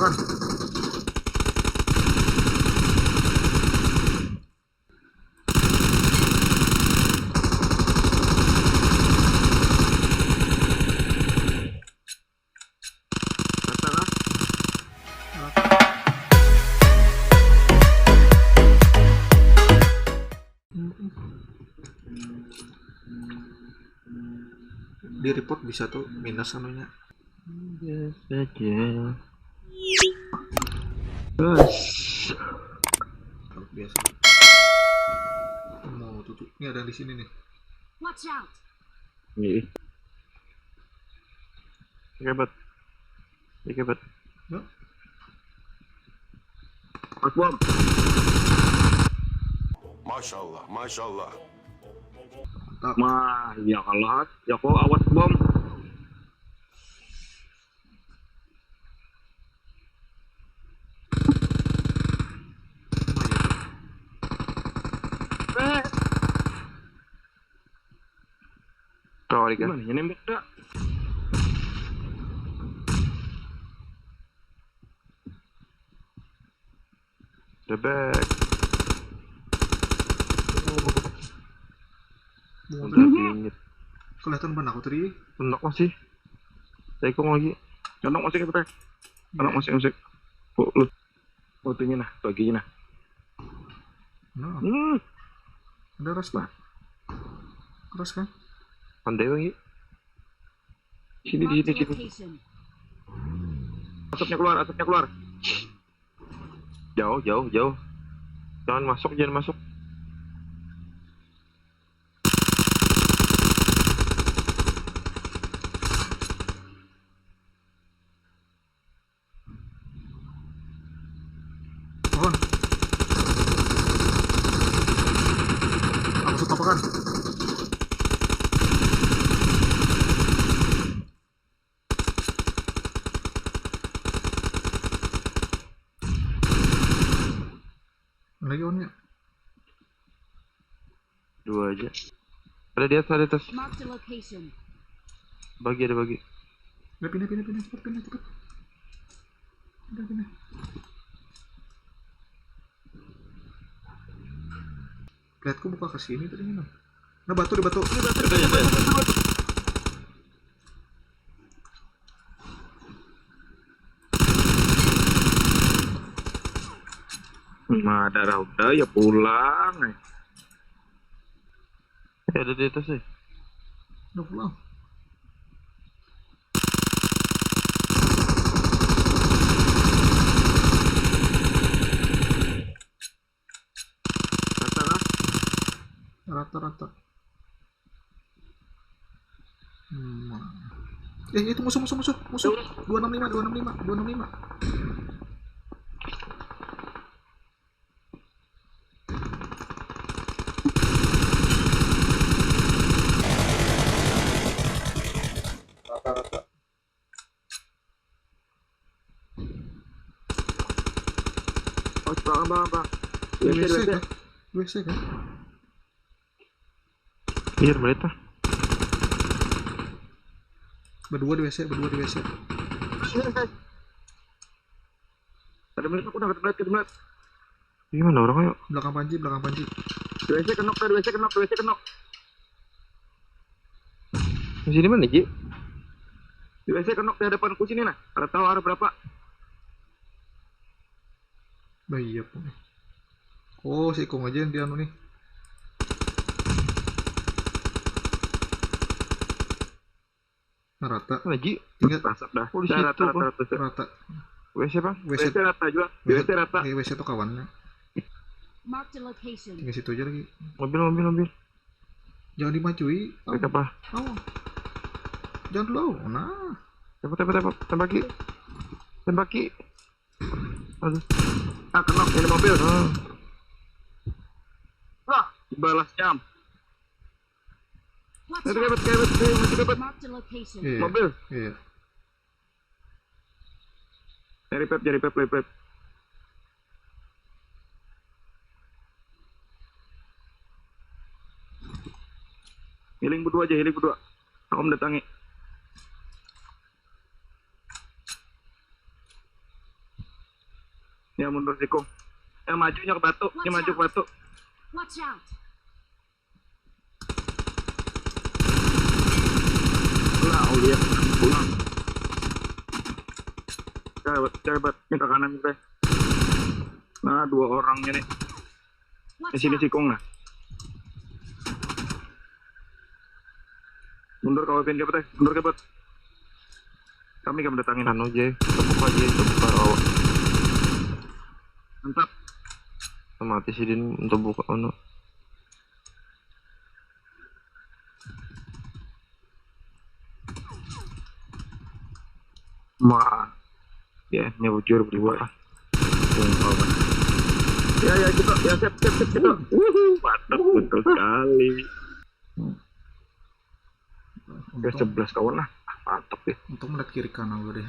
apakan? Di report bisa tuh minus anunya. Saja. Terus Kalau biasa. Mau tutup. Ini ada di sini nih. Watch out! ini kebat. Ya. Pas bom. Maşallah, maşallah. Tak. Mah, ya kalah. Ya kok awas bom. Sorry kan. Gimana ya nembak dah. Debek. Udah dingin. Kelihatan ban aku tadi. Enak masih. Tekong lagi. Enak masih kita. Enak masih. Lu. Fotonya nah, baginya nah. Nah, ada ras lah. Keras kan? Pandai lagi. Sini di Marked a sini. location. Asapnya keluar. Jauh. Jangan masuk. Pohon. Aku suka apakan? Lagi onnya. Dua aja. Ada di atas. Marked a location. Bagi. Udah pindah, cepet. Pindah. Lihatku buka ke sini tadi mana? Nah, batu. Nah, darah udah ya pulang. Ada di atas sih. Udah pulang. Rata. Itu musuh. 265. Rata. Oh, bang. WC kan? Iya, mereka. Berdua di WC. Ada melihat aku udah ke melihat. Gimana orangnya? Belakang panji. WC kenok. Di sini mana, Ji? Di WC kenok di hadapanku sini nah. Ada tahu arah berapa? Bayi apa nih? Oh, si Ikong aja yang dia anu nih. Nah, rata. Mana, Ji? Ingat Asap dah. Oh, di situ, Rata. rata. WC, Bang. WC. WC rata juga. WC rata. WC tuh kawannya. Marked a location. Tinggal situ aja lagi. Mobil. Jangan dimacui. Mereka apa? Oh. Jangan dulu. Nah. Tembaki. Aduh. Kenok ini mobil. Balas jam. Watch Masih out! dapat. Marked a location. Iya. Mobil. Iya. Cari pep. Healing berdua. Aku mendatangi. Ya mundur Sikung. Majunya ke batu. Ini maju ke batu. Watch out! Pulang, Aulia. Pulang. Cepat. Ini ke kanan kita. Nah, 2 orangnya nih. Di Watch sini out! Sikung nah. Mundur kau pin ke mundur ke Kami akan mendatangin Anu aja, tepuk aja, tepuk awak. mantap. Mati sih din untuk buka anu. Ya, ini bujur berdua. Ya kita, ya siap kita. Mantap betul sekali. Udah 11 kawan lah. Mantap ya. Untung melihat kiri kanan gue deh.